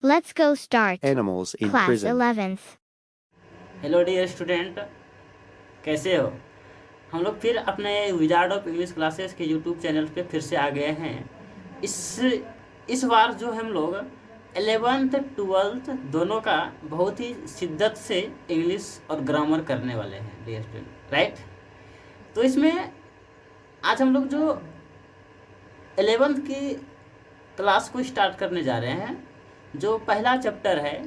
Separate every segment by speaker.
Speaker 1: Let's go start.
Speaker 2: Animals in
Speaker 1: Class
Speaker 2: prison.
Speaker 1: 11th.
Speaker 3: Hello dear student, कैसे हो। हम लोग फिर अपने विजार्ड ऑफ इंग्लिश क्लासेस के यूट्यूब चैनल पे फिर से आ गए हैं। इस बार जो हम लोग 11th 12th दोनों का बहुत ही शिद्दत से इंग्लिश और ग्रामर करने वाले हैं डियर स्टूडेंट, राइट। तो इसमें आज हम लोग जो 11th की क्लास को स्टार्ट करने जा रहे हैं, जो पहला चैप्टर है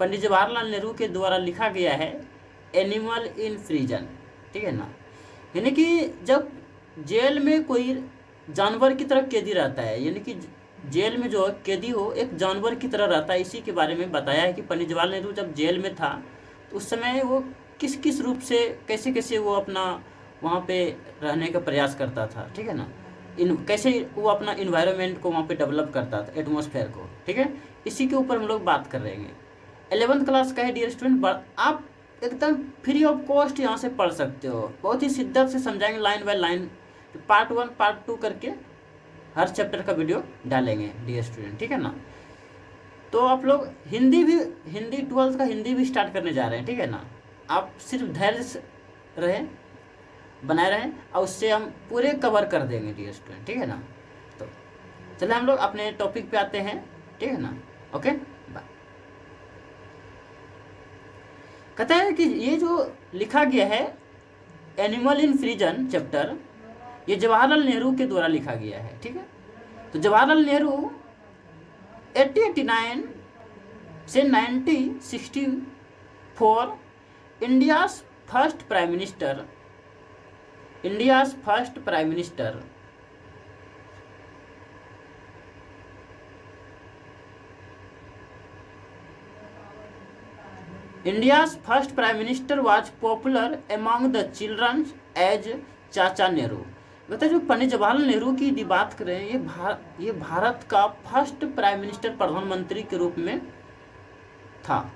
Speaker 3: पंडित जवाहरलाल नेहरू के द्वारा लिखा गया है, एनिमल इन प्रिजन, ठीक है ना। यानी कि जब जेल में कोई जानवर की तरह कैदी रहता है, यानी कि जेल में जो कैदी हो एक जानवर की तरह रहता है, इसी के बारे में बताया है कि पंडित जवाहरलाल नेहरू जब जेल में था तो उस समय वो किस किस रूप से कैसे कैसे वो अपना वहाँ पे रहने का प्रयास करता था, ठीक है ना। कैसे वो अपना इन्वायरमेंट को वहाँ पे डेवलप करता था, एटमॉस्फेयर को, ठीक है। इसी के ऊपर हम लोग बात कर रहे हैं। 11th क्लास का है डियर स्टूडेंट, आप एकदम फ्री ऑफ कॉस्ट यहाँ से पढ़ सकते हो, बहुत ही शिद्दत से समझाएंगे line by line. Part 1 part 2 करके हर चैप्टर का वीडियो डालेंगे डियर स्टूडेंट, ठीक है ना। तो आप लोग हिंदी 12th का हिंदी भी स्टार्ट करने जा रहे हैं, ठीक है ना। आप सिर्फ धैर्य से बनाए रहें और उससे हम पूरे कवर कर देंगे डियर स्टूडेंट, ठीक है ना। तो चलिए हम लोग अपने टॉपिक पे आते हैं, ठीक है ना। Okay, bye. कहता है कि ये जो लिखा गया है एनिमल इन प्रिजन चैप्टर, ये जवाहरलाल नेहरू के द्वारा लिखा गया है, ठीक है। तो जवाहरलाल नेहरू 1889 से 1964 India's first prime minister, India's first prime minister, India's first prime minister was popular among the children as चाचा नेहरू। मतलब जो पंडित जवाहरलाल नेहरू की बात करें, ये भारत का फर्स्ट प्राइम मिनिस्टर, प्रधानमंत्री के रूप में था।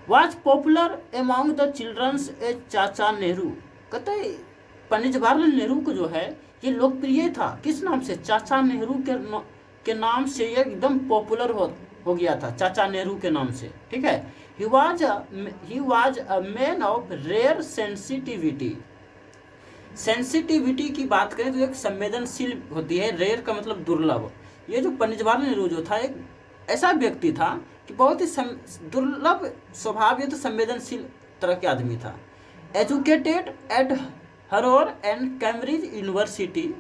Speaker 3: was popular among the children as चाचा नेहरू। कहते हैं पंडित जवाहरलाल नेहरू को जो है ये लोकप्रिय था, किस नाम से, चाचा नेहरू के नाम से ये एकदम पॉपुलर हो गया था, चाचा नेहरू के नाम से, ठीक है। He was a man of rare sensitivity। Sensitivity की बात करें तो एक संवेदनशील होती है, रेयर का मतलब दुर्लभ। ये जो पंडित जवाहरलाल नेहरू जो था एक ऐसा व्यक्ति था कि बहुत ही दुर्लभ स्वभाव, ये तो संवेदनशील तरह के आदमी था। Educated at Harrow and Cambridge university,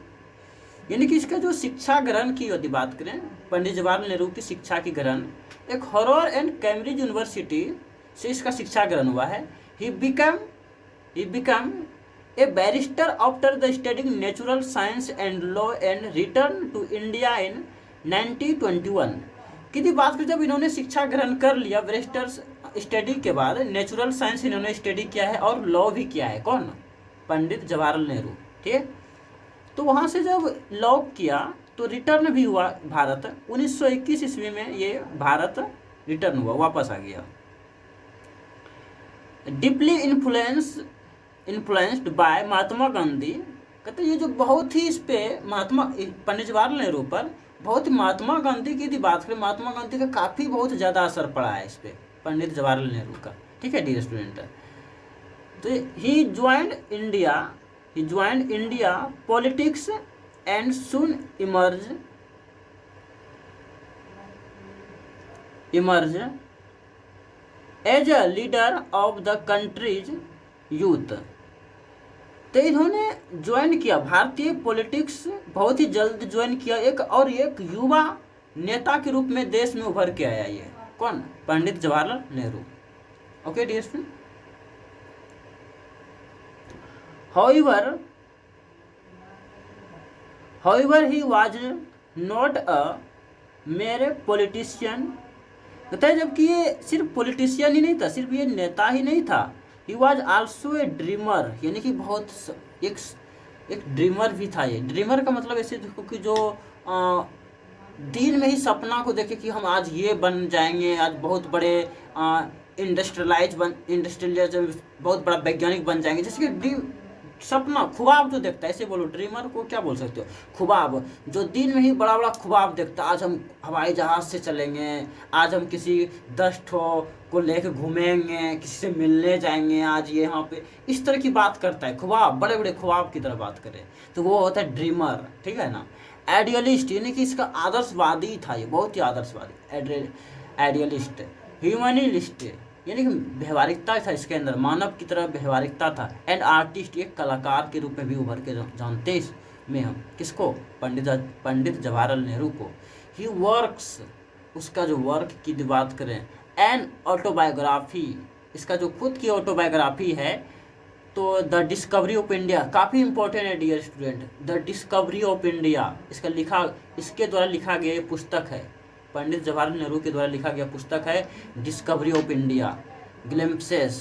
Speaker 3: यानी कि इसका जो शिक्षा ग्रहण की यदि बात करें, पंडित जवाहरलाल नेहरू की शिक्षा की ग्रहण एक हरोर एंड कैम्ब्रिज यूनिवर्सिटी से इसका शिक्षा ग्रहण हुआ है। He become a barrister after the studying natural science and law and return to India in 1921। की बात करें जब इन्होंने शिक्षा ग्रहण कर लिया, बैरिस्टर स्टडी के बाद नेचुरल साइंस इन्होंने स्टडी किया है और लॉ भी किया है, कौन, पंडित जवाहरलाल नेहरू, ठीक है। तो वहाँ से जब लॉ किया तो रिटर्न भी हुआ भारत, 1921 ईस्वी में ये भारत रिटर्न हुआ, वापस आ गया। Deeply influenced by Mahatma Gandhi. कहते ये जो बहुत ही इस पे पंडित जवाहरलाल नेहरू पर बहुत ही महात्मा गांधी की बात करें, महात्मा गांधी का काफ़ी बहुत ज़्यादा असर पड़ा है इस पे पंडित जवाहरलाल नेहरू का, ठीक है डियर स्टूडेंट। तो he joined India politics and soon emerge as a leader of the country's youth। तो इन्होंने ज्वाइन किया भारतीय पॉलिटिक्स, बहुत ही जल्द ज्वाइन किया, एक युवा नेता के रूप में देश में उभर के आया। ये कौन, Pandit Jawaharlal Nehru. Okay dear student. However, he was not a mere politician। कहता है जबकि ये सिर्फ पॉलिटिशियन ही नहीं था, सिर्फ ये नेता ही नहीं था, he was also a dreamer, यानी कि बहुत एक ड्रीमर भी था। ये ड्रीमर का मतलब ऐसे देखो कि जो दिन में ही सपना को देखे कि हम आज ये बन जाएंगे, आज बहुत बड़े इंडस्ट्रियलाइज बहुत बड़ा वैज्ञानिक बन जाएंगे, जैसे कि सपना, ख्वाब जो देखता है, ऐसे बोलो, ड्रीमर को क्या बोल सकते हो, ख्वाब, जो दिन में ही बड़ा बड़ा ख्वाब देखता है, आज हम हवाई जहाज़ से चलेंगे, आज हम किसी 10 ठो को लेके घूमेंगे, किसी से मिलने जाएंगे, आज ये यहाँ पे, इस तरह की बात करता है, ख्वाब, बड़े बड़े ख्वाब की तरह बात करें तो वो होता है ड्रीमर, ठीक है ना। आइडियलिस्ट यानी कि इसका आदर्शवादी था, ये बहुत ही आदर्शवादी, आइडियलिस्ट, ह्यूमनिलिस्ट यानी कि व्यवहारिकता था इसके अंदर, मानव की तरह व्यवहारिकता था। एंड आर्टिस्ट, एक कलाकार के रूप में भी उभर के जानते हैं इसमें हम किसको, पंडित जवाहरलाल नेहरू को। ही वर्क्स, उसका जो वर्क की बात करें, एन ऑटोबायोग्राफी, इसका जो खुद की ऑटोबायोग्राफी है, तो द डिस्कवरी ऑफ इंडिया, काफ़ी इंपॉर्टेंट है dear student, the discovery of India, इसके द्वारा लिखा गया पुस्तक है, पंडित जवाहरलाल नेहरू के द्वारा लिखा गया पुस्तक है डिस्कवरी ऑफ इंडिया। ग्लिम्पसेस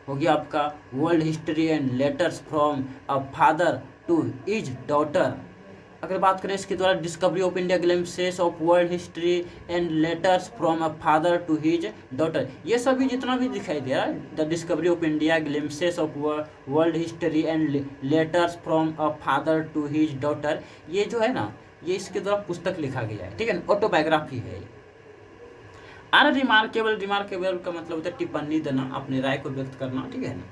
Speaker 3: हो गया आपका, world history and letters from a father to his daughter. अगर बात करें इसके द्वारा, discovery of India, glimpses of world history and letters from a father to his daughter, ये सभी जितना भी दिखाई दे रहा है, the discovery of India, glimpses of world history and letters from a father to his daughter, ये जो है ना, ये इसके द्वारा पुस्तक लिखा गया है, ठीक है, ऑटोबायोग्राफी है। आर रिमार्केबल, रिमार्केबल का मतलब होता है टिप्पणी देना, अपनी राय को व्यक्त करना, ठीक है ना।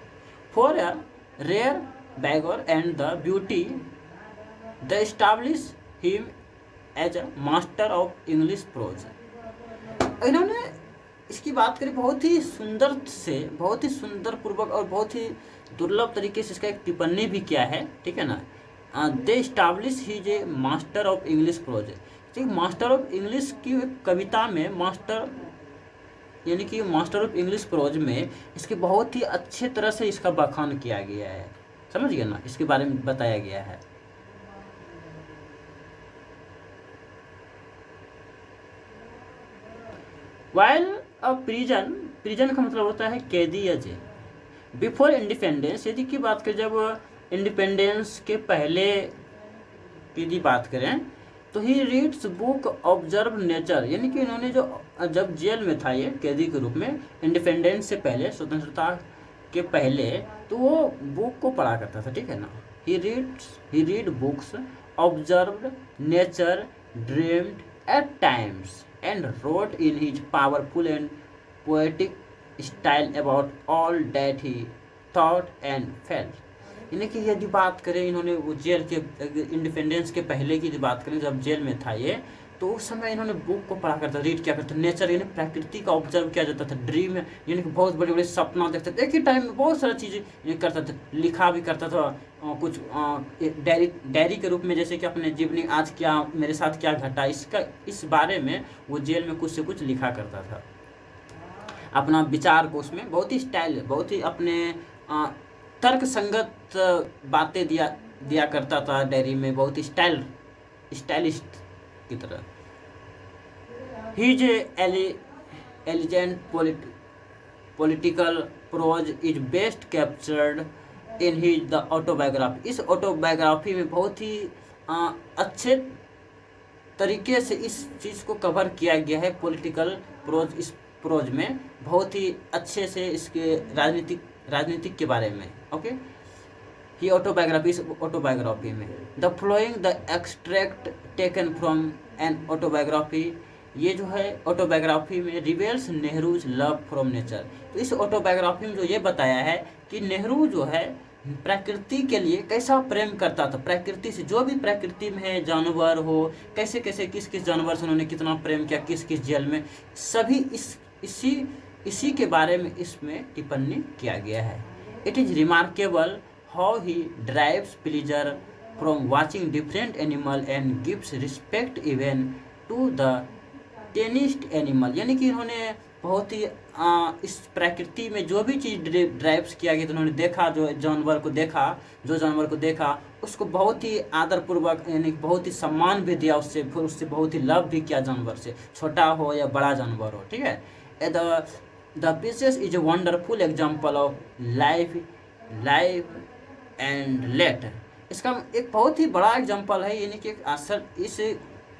Speaker 3: For a rare beggar and the beauty the establish him as a master of English prose. इन्होंने इसकी बात करी बहुत ही सुंदर से, बहुत ही सुंदर पूर्वक और बहुत ही दुर्लभ तरीके से इसका एक टिप्पणी भी किया है, ठीक है ना। दे इस्टाब्लिश ही जे मास्टर ऑफ इंग्लिश प्रोज, ठीक, मास्टर ऑफ इंग्लिश की कविता में, मास्टर यानी कि मास्टर ऑफ इंग्लिश प्रोज में इसके बहुत ही अच्छे तरह से इसका बखान किया गया है, समझ गए ना, इसके बारे में बताया गया है। वाइल अ प्रिजन, प्रिजन का मतलब होता है कैदी या जेल। बिफोर इंडिपेंडेंस, यदि की बात करें जब इंडिपेंडेंस के पहले की बात करें, तो he reads book observe nature, यानी कि इन्होंने जो जब जेल में था ये कैदी के रूप में, इंडिपेंडेंस से पहले, स्वतंत्रता के पहले, तो वो बुक को पढ़ा करता था, ठीक है ना। He read books, observed nature, dreamed at times and wrote in his powerful and poetic style about all that he thought and felt. यानी कि यदि बात करें, इन्होंने वो जेल के, इंडिपेंडेंस के पहले की बात करें, जब जेल में था ये, तो उस समय इन्होंने बुक को पढ़ा करता, रीड किया करता, नेचर यानी प्रकृति का ऑब्जर्व किया जाता था, ड्रीम यानी कि बहुत बड़े बड़े सपना देखते थे, एक ही टाइम में बहुत सारी चीज़ें करता था, लिखा भी करता था, कुछ डायरी के रूप में, जैसे कि अपने जीवनी, आज क्या मेरे साथ क्या घटा, इस बारे में वो जेल में कुछ से कुछ लिखा करता था, अपना विचार को उसमें बहुत ही स्टाइल, बहुत ही अपने तर्क संगत बातें दिया करता था डायरी में, बहुत ही स्टाइलिस्ट की तरह। His elegant political prose is best captured in his the autobiography. इस ऑटोबायोग्राफी में बहुत ही अच्छे तरीके से इस चीज़ को कवर किया गया है, पॉलिटिकल प्रोज, इस प्रोज में बहुत ही अच्छे से इसके राजनीतिक के बारे में, ओके। ही ऑटोबायोग्राफी, इस ऑटोबायोग्राफी में, the flowing the extract taken from an autobiography, ये जो है ऑटोबायोग्राफी में reveals Nehru's love from nature. तो इस ऑटोबायोग्राफी में जो ये बताया है कि नेहरू जो है प्रकृति के लिए कैसा प्रेम करता था, प्रकृति से, जो भी प्रकृति में है, जानवर हो, कैसे कैसे किस किस जानवर से उन्होंने कितना प्रेम किया, किस किस जेल में, सभी इसी के बारे में इसमें टिप्पणी किया गया है। It is remarkable how he drives pleasure from watching different animal and gives respect even to the tiniest animal, यानी कि इन्होंने बहुत ही इस प्रकृति में जो भी चीज़ ड्राइव्स किया गया, तो उन्होंने देखा, जो जानवर को देखा उसको बहुत ही आदरपूर्वक, यानी बहुत ही सम्मान भी दिया उससे, फिर उससे बहुत ही लव भी किया जानवर से, छोटा हो या बड़ा जानवर हो, ठीक है। The princess is a wonderful example of life and let. इसका एक बहुत ही बड़ा एग्जाम्पल है, यानी कि असर, इस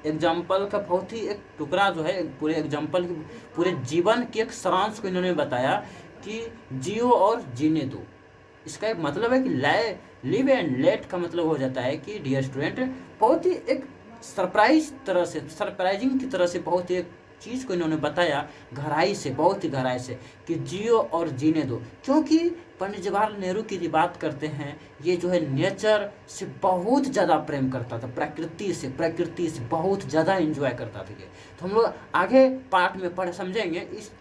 Speaker 3: एग्जाम्पल का बहुत ही एक टुकड़ा जो है, पूरे एग्जाम्पल की, पूरे जीवन के एक सारांश को इन्होंने बताया कि जियो और जीने दो, इसका एक मतलब है कि लिव एंड लेट का मतलब हो जाता है कि डियर स्टूडेंट बहुत ही एक सरप्राइजिंग की तरह से बहुत ही एक चीज़ को इन्होंने बताया गहराई से, बहुत ही गहराई से, कि जियो और जीने दो। क्योंकि पंडित जवाहरलाल नेहरू की बात करते हैं, ये जो है नेचर से बहुत ज़्यादा प्रेम करता था, प्रकृति से बहुत ज़्यादा एंजॉय करता था ये। तो हम लोग आगे पार्ट में पढ़ समझेंगे। इस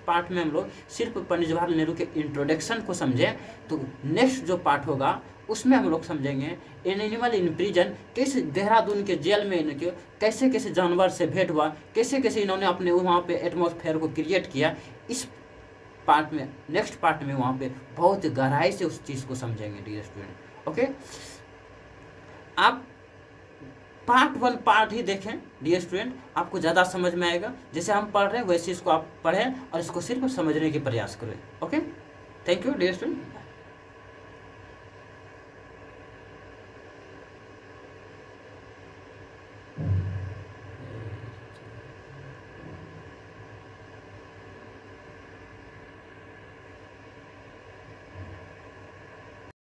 Speaker 3: पार्ट में हम लोग सिर्फ पंडित जवाहरलाल नेहरू के इंट्रोडक्शन को समझें। तो नेक्स्ट जो पार्ट होगा उसमें हम लोग समझेंगे एन एनिमल इन प्रिजन, कैसे देहरादून के जेल में इनके कैसे कैसे जानवर से भेंट हुआ, कैसे कैसे इन्होंने अपने वहाँ पे एटमॉस्फेयर को क्रिएट किया। इस पार्ट में, नेक्स्ट पार्ट में वहाँ पे बहुत गहराई से उस चीज़ को समझेंगे डियर स्टूडेंट। ओके, आप पार्ट 1 पार्ट ही देखें डियर स्टूडेंट, आपको ज़्यादा समझ में आएगा। जैसे हम पढ़ रहे हैं वैसे इसको आप पढ़ें और इसको सिर्फ समझने की प्रयास करें। Okay, thank you dear student.